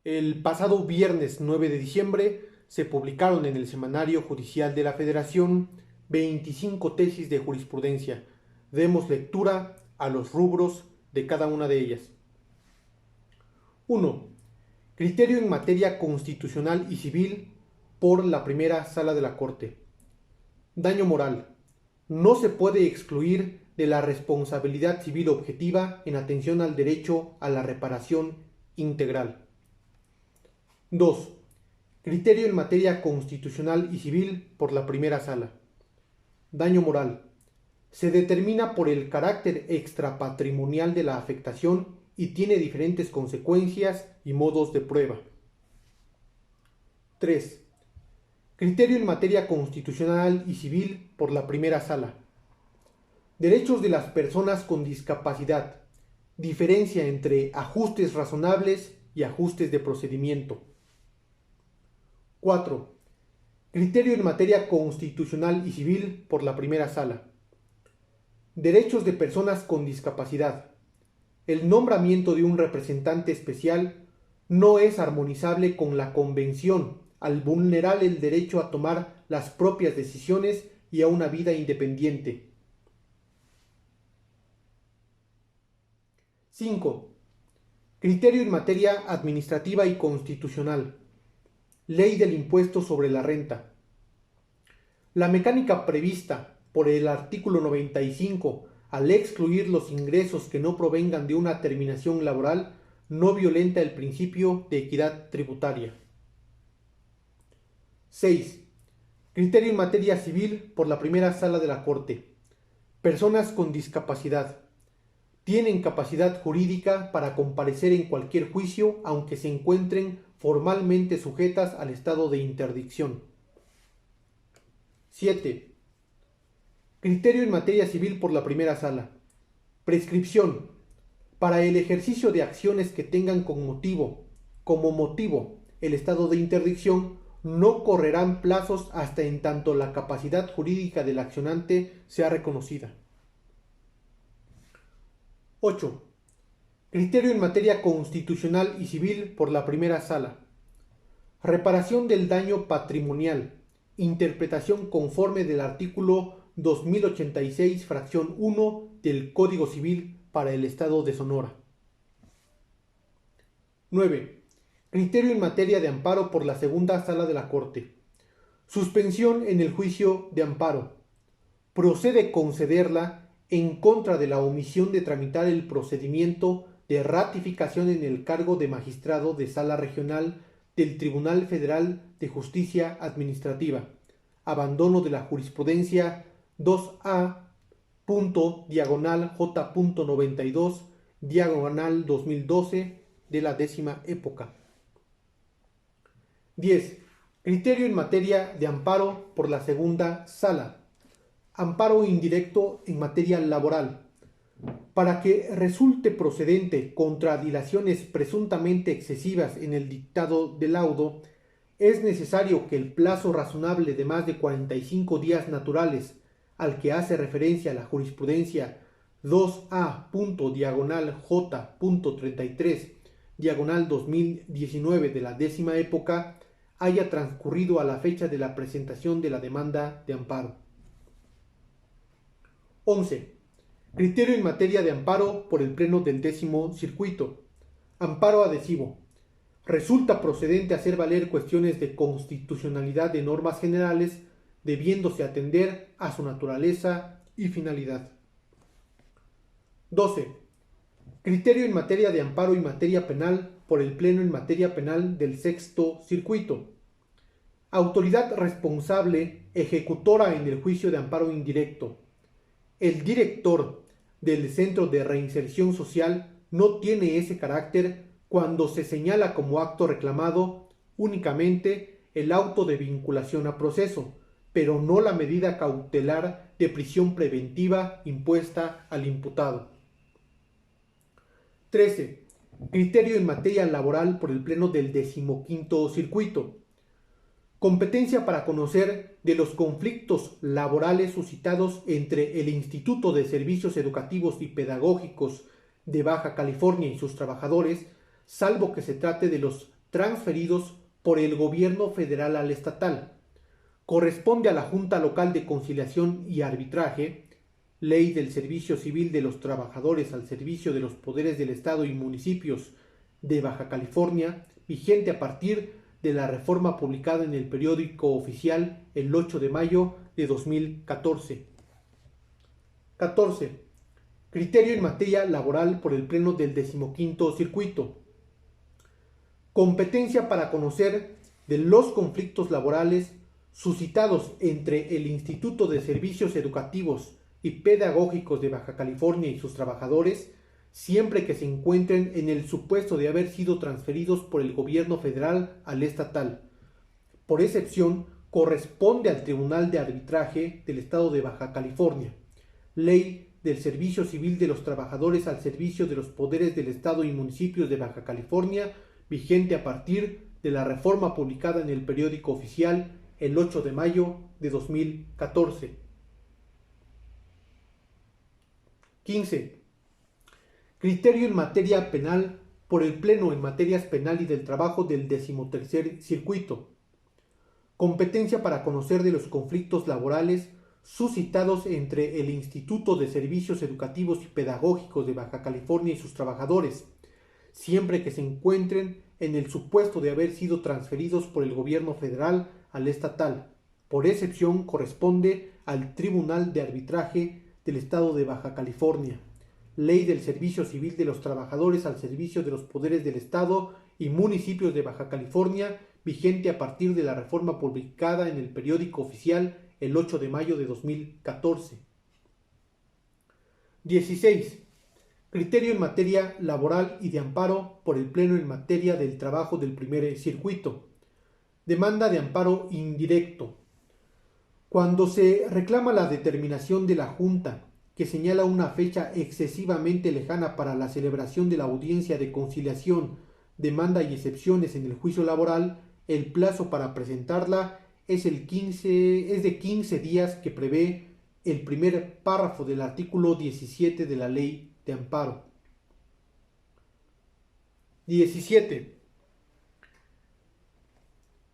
El pasado viernes 9 de diciembre se publicaron en el Semanario Judicial de la Federación 25 tesis de jurisprudencia. Demos lectura a los rubros de cada una de ellas. 1. Criterio en materia constitucional y civil por la primera sala de la Corte. Daño moral. No se puede excluir de la responsabilidad civil objetiva en atención al derecho a la reparación integral. 2. Criterio en materia constitucional y civil por la primera sala. Daño moral. Se determina por el carácter extrapatrimonial de la afectación y tiene diferentes consecuencias y modos de prueba. 3. Criterio en materia constitucional y civil por la primera sala. Derechos de las personas con discapacidad. Diferencia entre ajustes razonables y ajustes de procedimiento. 4. Criterio en materia constitucional y civil por la primera sala. Derechos de personas con discapacidad. El nombramiento de un representante especial no es armonizable con la Convención al vulnerar el derecho a tomar las propias decisiones y a una vida independiente. 5. Criterio en materia administrativa y constitucional. Ley del impuesto sobre la renta. La mecánica prevista por el artículo 95 al excluir los ingresos que no provengan de una terminación laboral no violenta el principio de equidad tributaria. 6. Criterio en materia civil por la primera sala de la Corte. Personas con discapacidad. Tienen capacidad jurídica para comparecer en cualquier juicio aunque se encuentren formalmente sujetas al estado de interdicción. 7. Criterio en materia civil por la primera sala. Prescripción. Para el ejercicio de acciones que tengan como motivo el estado de interdicción, no correrán plazos hasta en tanto la capacidad jurídica del accionante sea reconocida. 8. Criterio en materia constitucional y civil por la primera sala. Reparación del daño patrimonial. Interpretación conforme del artículo 2086, fracción 1 del Código Civil para el Estado de Sonora. 9. Criterio en materia de amparo por la segunda sala de la Corte. Suspensión en el juicio de amparo. Procede concederla en contra de la omisión de tramitar el procedimiento de ratificación en el cargo de magistrado de sala regional del Tribunal Federal de Justicia Administrativa. Abandono de la jurisprudencia 2A.J.92/2012 de la 10ª época. 10. Criterio en materia de amparo por la segunda sala. Amparo indirecto en materia laboral. Para que resulte procedente contra dilaciones presuntamente excesivas en el dictado del laudo, es necesario que el plazo razonable de más de 45 días naturales, al que hace referencia la jurisprudencia 2A.J.J.33/2019 de la 10ª época, haya transcurrido a la fecha de la presentación de la demanda de amparo. 11. Criterio en materia de amparo por el Pleno del 10º Circuito. Amparo adhesivo. Resulta procedente hacer valer cuestiones de constitucionalidad de normas generales, debiéndose atender a su naturaleza y finalidad. 12. Criterio en materia de amparo y materia penal por el Pleno en materia penal del 6º Circuito. Autoridad responsable ejecutora en el juicio de amparo indirecto. El director del Centro de Reinserción Social no tiene ese carácter cuando se señala como acto reclamado únicamente el auto de vinculación a proceso, pero no la medida cautelar de prisión preventiva impuesta al imputado. 13. Criterio en materia laboral por el Pleno del 15º Circuito. Competencia para conocer de los conflictos laborales suscitados entre el Instituto de Servicios Educativos y Pedagógicos de Baja California y sus trabajadores, salvo que se trate de los transferidos por el gobierno federal al estatal. Corresponde a la Junta Local de Conciliación y Arbitraje, Ley del Servicio Civil de los Trabajadores al servicio de los poderes del Estado y municipios de Baja California, vigente a partir de la reforma publicada en el periódico oficial el 8 de mayo de 2014. 14. Criterio en materia laboral por el Pleno del 15º Circuito. Competencia para conocer de los conflictos laborales suscitados entre el Instituto de Servicios Educativos y Pedagógicos de Baja California y sus trabajadores, siempre que se encuentren en el supuesto de haber sido transferidos por el gobierno federal al estatal. Por excepción, corresponde al Tribunal de Arbitraje del Estado de Baja California. Ley del Servicio Civil de los Trabajadores al servicio de los poderes del Estado y municipios de Baja California, vigente a partir de la reforma publicada en el periódico oficial el 8 de mayo de 2014. 15. Criterio en materia penal por el Pleno en materias penal y del trabajo del 13º Circuito. Competencia para conocer de los conflictos laborales suscitados entre el Instituto de Servicios Educativos y Pedagógicos de Baja California y sus trabajadores, siempre que se encuentren en el supuesto de haber sido transferidos por el gobierno federal al estatal. Por excepción, corresponde al Tribunal de Arbitraje del Estado de Baja California. Ley del Servicio Civil de los Trabajadores al servicio de los poderes del Estado y municipios de Baja California, vigente a partir de la reforma publicada en el periódico oficial el 8 de mayo de 2014. 16. Criterio en materia laboral y de amparo por el Pleno en materia del trabajo del primer circuito. Demanda de amparo indirecto. Cuando se reclama la determinación de la Junta que señala una fecha excesivamente lejana para la celebración de la audiencia de conciliación, demanda y excepciones en el juicio laboral, el plazo para presentarla es de 15 días que prevé el primer párrafo del artículo 17 de la Ley de Amparo. 17.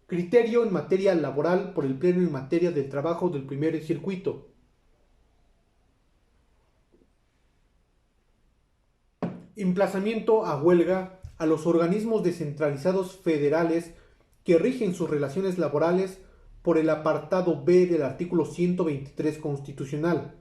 Criterio en materia laboral por el Pleno en materia del trabajo del primer circuito. Emplazamiento a huelga a los organismos descentralizados federales que rigen sus relaciones laborales por el apartado B del artículo 123 constitucional.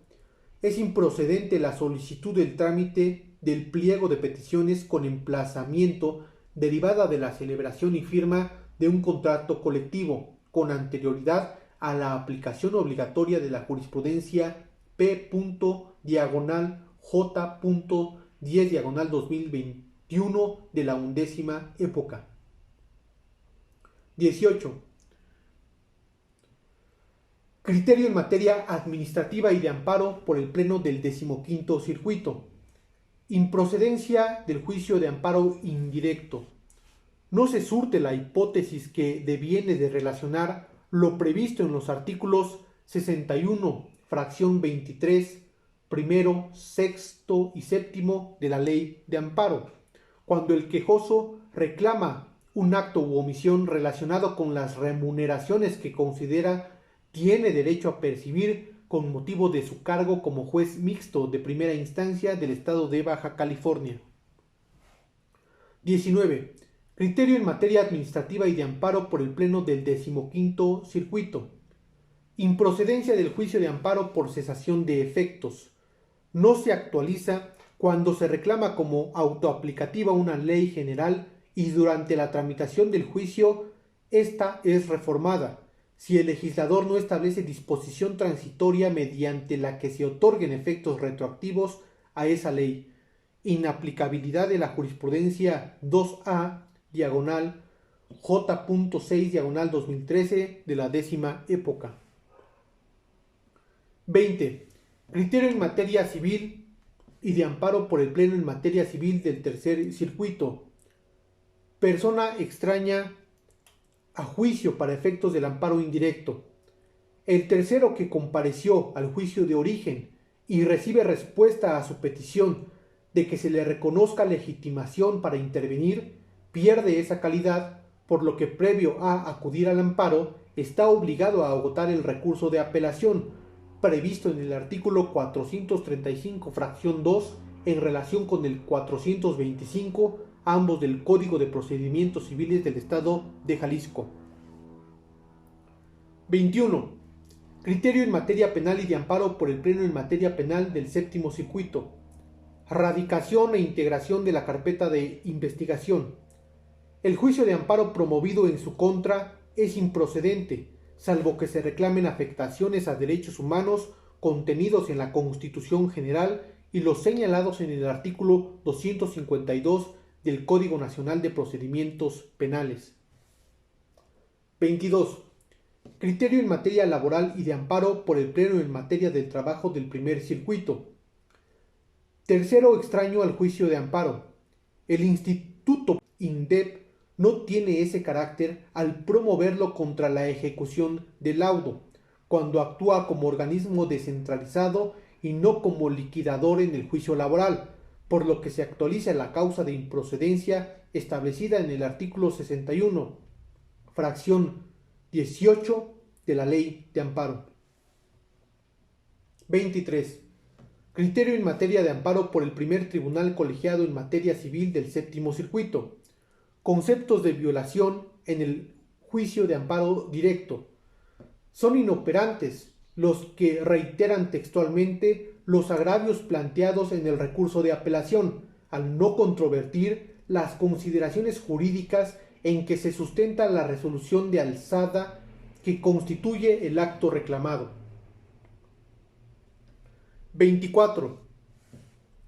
Es improcedente la solicitud del trámite del pliego de peticiones con emplazamiento derivada de la celebración y firma de un contrato colectivo con anterioridad a la aplicación obligatoria de la jurisprudencia P.J.J.10/2021 de la 11ª época. 18. Criterio en materia administrativa y de amparo por el Pleno del 15º Circuito. Improcedencia del juicio de amparo indirecto. No se surte la hipótesis que deviene de relacionar lo previsto en los artículos 61, fracción 23, primero, sexto y séptimo de la Ley de Amparo, cuando el quejoso reclama un acto u omisión relacionado con las remuneraciones que considera tiene derecho a percibir con motivo de su cargo como juez mixto de primera instancia del Estado de Baja California. 19. Criterio en materia administrativa y de amparo por el Pleno del 15º Circuito. Improcedencia del juicio de amparo por cesación de efectos. No se actualiza cuando se reclama como autoaplicativa una ley general y durante la tramitación del juicio esta es reformada, si el legislador no establece disposición transitoria mediante la que se otorguen efectos retroactivos a esa ley. Inaplicabilidad de la jurisprudencia 2A, diagonal, J.6, diagonal 2013 de la 10ª época. 20. Criterio en materia civil y de amparo por el Pleno en materia civil del tercer circuito. Persona extraña a juicio para efectos del amparo indirecto. El tercero que compareció al juicio de origen y recibe respuesta a su petición de que se le reconozca legitimación para intervenir, pierde esa calidad por lo que previo a acudir al amparo está obligado a agotar el recurso de apelación, previsto en el artículo 435, fracción 2, en relación con el 425, ambos del Código de Procedimientos Civiles del Estado de Jalisco. 21. Criterio en materia penal y de amparo por el Pleno en materia penal del Séptimo Circuito. Radicación e integración de la carpeta de investigación. El juicio de amparo promovido en su contra es improcedente, salvo que se reclamen afectaciones a derechos humanos contenidos en la Constitución General y los señalados en el artículo 252 del Código Nacional de Procedimientos Penales. 22. Criterio en materia laboral y de amparo por el Pleno en materia del trabajo del primer circuito. Tercero, extraño al juicio de amparo. El Instituto INDEP no tiene ese carácter al promoverlo contra la ejecución del laudo, cuando actúa como organismo descentralizado y no como liquidador en el juicio laboral, por lo que se actualiza la causa de improcedencia establecida en el artículo 61, fracción 18 de la Ley de Amparo. 23. Criterio en materia de amparo por el primer tribunal colegiado en materia civil del Séptimo Circuito. Conceptos de violación en el juicio de amparo directo. Son inoperantes los que reiteran textualmente los agravios planteados en el recurso de apelación, al no controvertir las consideraciones jurídicas en que se sustenta la resolución de alzada que constituye el acto reclamado. 24.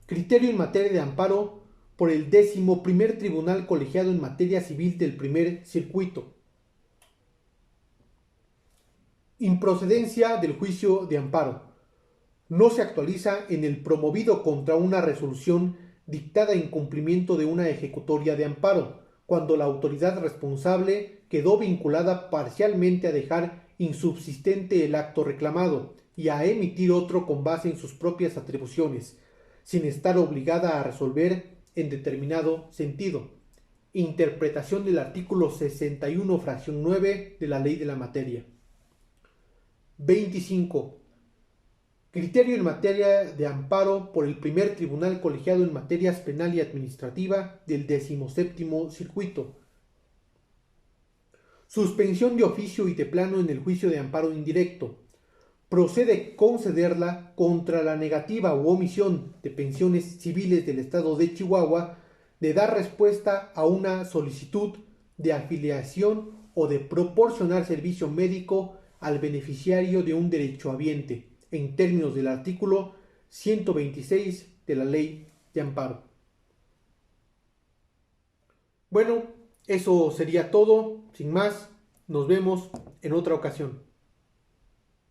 Criterio en materia de amparo por el 11º Tribunal Colegiado en materia civil del primer circuito. Improcedencia del juicio de amparo. No se actualiza en el promovido contra una resolución dictada en cumplimiento de una ejecutoria de amparo, cuando la autoridad responsable quedó vinculada parcialmente a dejar insubsistente el acto reclamado y a emitir otro con base en sus propias atribuciones, sin estar obligada a resolver en determinado sentido. Interpretación del artículo 61, fracción 9 de la Ley de la Materia. 25. Criterio en materia de amparo por el primer tribunal colegiado en materias penal y administrativa del 17º Circuito. Suspensión de oficio y de plano en el juicio de amparo indirecto. Procede concederla contra la negativa u omisión de pensiones civiles del Estado de Chihuahua de dar respuesta a una solicitud de afiliación o de proporcionar servicio médico al beneficiario de un derechohabiente, en términos del artículo 126 de la Ley de Amparo. Bueno, eso sería todo. Sin más, nos vemos en otra ocasión.